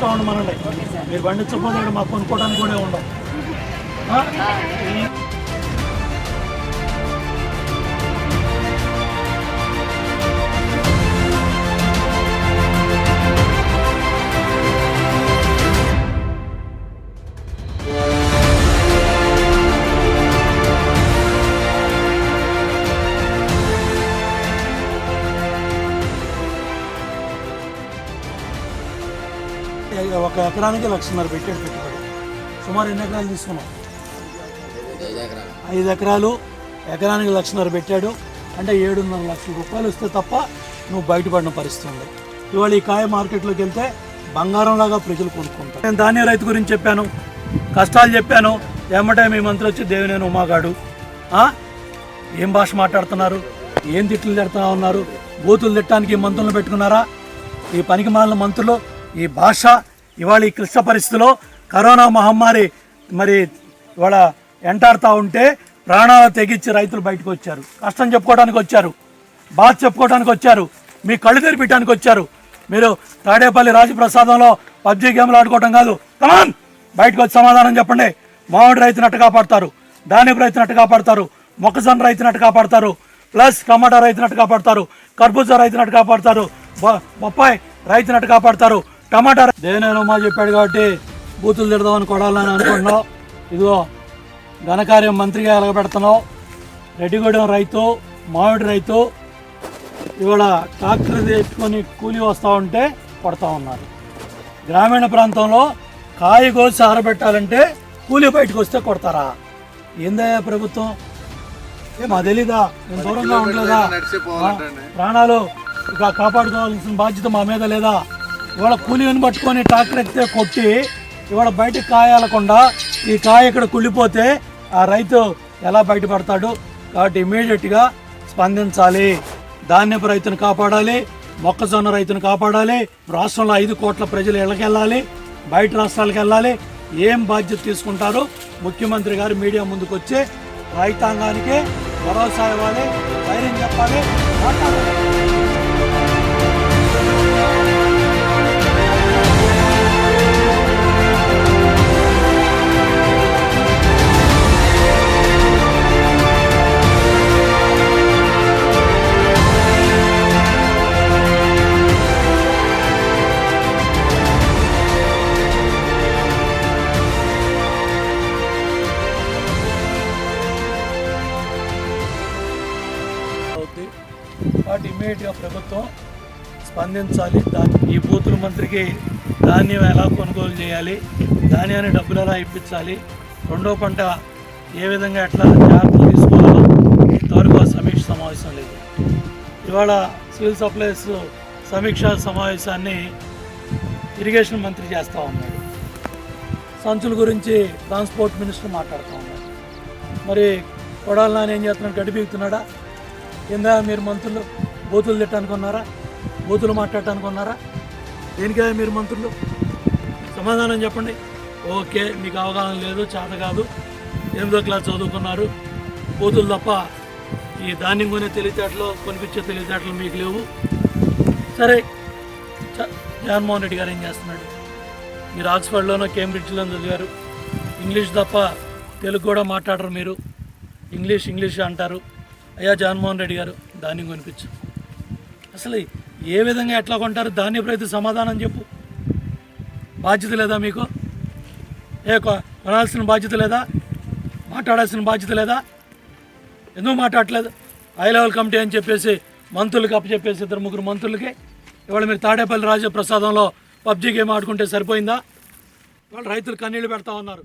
పండిస్తూ ఉండమనండి. మీరు పండించకపోతే మాకు కొనుక్కోవడానికి కూడా ఉండవు. ఒక ఎకరానికి 1,50,000 పెట్టాడు పెట్టుబడి. సుమారు ఎన్ని ఎకరాలు తీసుకున్నాం? 5 ఎకరాలు. ఎకరానికి 1,50,000 పెట్టాడు అంటే 7.5 లక్షల రూపాయలు వస్తే తప్ప నువ్వు బయటపడిన పరిస్థితి ఉంది. ఇవాళ ఈ కాయ మార్కెట్లోకి వెళ్తే బంగారంలాగా ప్రజలు కొనుక్కుంటారు. నేను ధాన్య రైతు గురించి చెప్పాను, కష్టాలు చెప్పాను. ఏమంటే మీ మంత్రి వచ్చి దేవినేని ఉమాగాడు ఏం భాష మాట్లాడుతున్నారు, ఏం తిట్లు తిడుతూ ఉన్నారు, బూతులు తిట్టడానికి మంత్రులను పెట్టుకున్నారా? ఈ పనికి మాలిన మంత్రులు ఈ భాష ఇవాళ ఈ క్లిష్ట పరిస్థితిలో కరోనా మహమ్మారి మరి ఇవాళ ఎంటాడుతూ ఉంటే ప్రాణాలు తెగించి రైతులు బయటకు వచ్చారు. కష్టం చెప్పుకోవడానికి వచ్చారు, బాధ చెప్పుకోవడానికి వచ్చారు, మీ కళ్ళు తెరిపించడానికి వచ్చారు. మీరు తాడేపల్లి రాజప్రసాదంలో పబ్జీ గేమ్లు ఆడుకోవడం కాదు. కమాన్ బయటకు వచ్చి సమాధానం చెప్పండి. మామిడి రైతునట్టు కాపాడతారు, ధాన్యపు రైతునట్టు కాపాడతారు, మొక్కజొన్న రైతునట్టు కాపాడతారు, ప్లస్ టమాటా రైతునట్టు కాపాడతారు, కర్బూజా రైతునట్టు కాపాడతారు, బొప్పాయి రైతునట్టు కాపాడతారు. టమాటా దేవినేని ఉమా చెప్పాడు కాబట్టి బూతులు తిడదామని కొడాలని అనుకుంటున్నావు. ఇదిగో ఘనకార్యం మంత్రిగా ఎలగబెడుతున్నావు. రెడ్డిగూడెం రైతు, మామిడి రైతు ఇవాళ ట్రాక్టర్ తెచ్చుకొని కూలీ వస్తూ ఉంటే కొడతా ఉన్నారు. గ్రామీణ ప్రాంతంలో కాయ కోసి ఆరబెట్టాలంటే కూలీ బయటకు వస్తే కొడతారా? ఏందయ్యా ప్రభుత్వం? మా తెలీదా? నేను దూరంగా ఉండలేదా? ప్రాణాలు ఇక కాపాడుకోవాల్సిన బాధ్యత మా మీద లేదా? ఇవాళ కూలీని పట్టుకొని ట్రాక్టర్ ఎక్కితే కొట్టి ఇవాళ బయటకు కాయాలకుండా ఈ కాయ ఇక్కడ కుళ్ళిపోతే ఆ రైతు ఎలా బయటపడతాడు? కాబట్టి ఇమీడియట్గా స్పందించాలి. ధాన్యపు రైతును కాపాడాలి, మొక్కజొన్న రైతును కాపాడాలి. రాష్ట్రంలో 5 కోట్ల ప్రజలు ఇళ్ళకెళ్ళాలి, బయట రాష్ట్రాలకు వెళ్ళాలి. ఏం బాధ్యత తీసుకుంటారో ముఖ్యమంత్రి గారు మీడియా ముందుకు వచ్చి రైతాంగానికి భరోసా ఇవ్వాలి, ధైర్యం చెప్పాలి, మాట్లాడాలి. కాబట్టి ఇమీడియట్గా ప్రభుత్వం స్పందించాలి. ఈ బూతుల మంత్రికి ధాన్యం ఎలా కొనుగోలు చేయాలి, ధాన్యాన్ని డబ్బులు ఎలా ఇప్పించాలి, రెండో పంట ఏ విధంగా ఎట్లా జాగ్రత్తలు తీసుకోవాలో ఇంతవరకు ఆ సమీక్ష సమావేశం లేదు. ఇవాళ సివిల్ సప్లైస్ సమీక్షా సమావేశాన్ని ఇరిగేషన్ మంత్రి చేస్తూ ఉన్నాడు. సంచుల గురించి ట్రాన్స్పోర్ట్ మినిస్టర్ మాట్లాడుతూ ఉన్నాడు. మరి కొడాలి నాని ఏం చేస్తున్నాడు? గడిపిస్తున్నాడా? కింద మీరు మంత్రులు బూతులు తిట్టడానికి ఉన్నారా? బూతులు మాట్లాడటానికి ఉన్నారా? దేనికే మీరు మంత్రులు? సమాధానం చెప్పండి. ఓకే, మీకు అవగాహన లేదు, చేత కాదు, 8వ క్లాస్ చదువుకున్నారు, బూతులు తప్ప ఈ ధాన్యం కొనే తెలివితేటలు, కొనిపించే తెలివితేటలు మీకు లేవు. సరే, జగన్మోహన్ రెడ్డి గారు ఏం చేస్తున్నాడు? మీరు ఆక్స్ఫర్డ్లోనో కేంబ్రిడ్జ్లోనో చదివారు, ఇంగ్లీష్ తప్ప తెలుగు కూడా మాట్లాడరు. మీరు ఇంగ్లీష్ అంటారు. అయ్యా జగన్మోహన్ రెడ్డి గారు ధాన్యం కొనిపించు. అసలు ఏ విధంగా ఎట్లా కొంటారు? ధాన్యపు రైతు సమాధానం చెప్పు. బాధ్యత లేదా మీకు? కొనాల్సిన బాధ్యత లేదా? మాట్లాడాల్సిన బాధ్యత లేదా? ఎందుకు మాట్లాడట్లేదు? హై లెవెల్ కమిటీ అని చెప్పేసి మంత్రులకి అప్పచెప్పేసి 2-3 మంత్రులకి ఇవాళ మీరు తాడేపల్లి రాజప్రసాదంలో పబ్జీ గేమ్ ఆడుకుంటే సరిపోయిందా? వాళ్ళు రైతులు కన్నీళ్ళు పెడతా ఉన్నారు.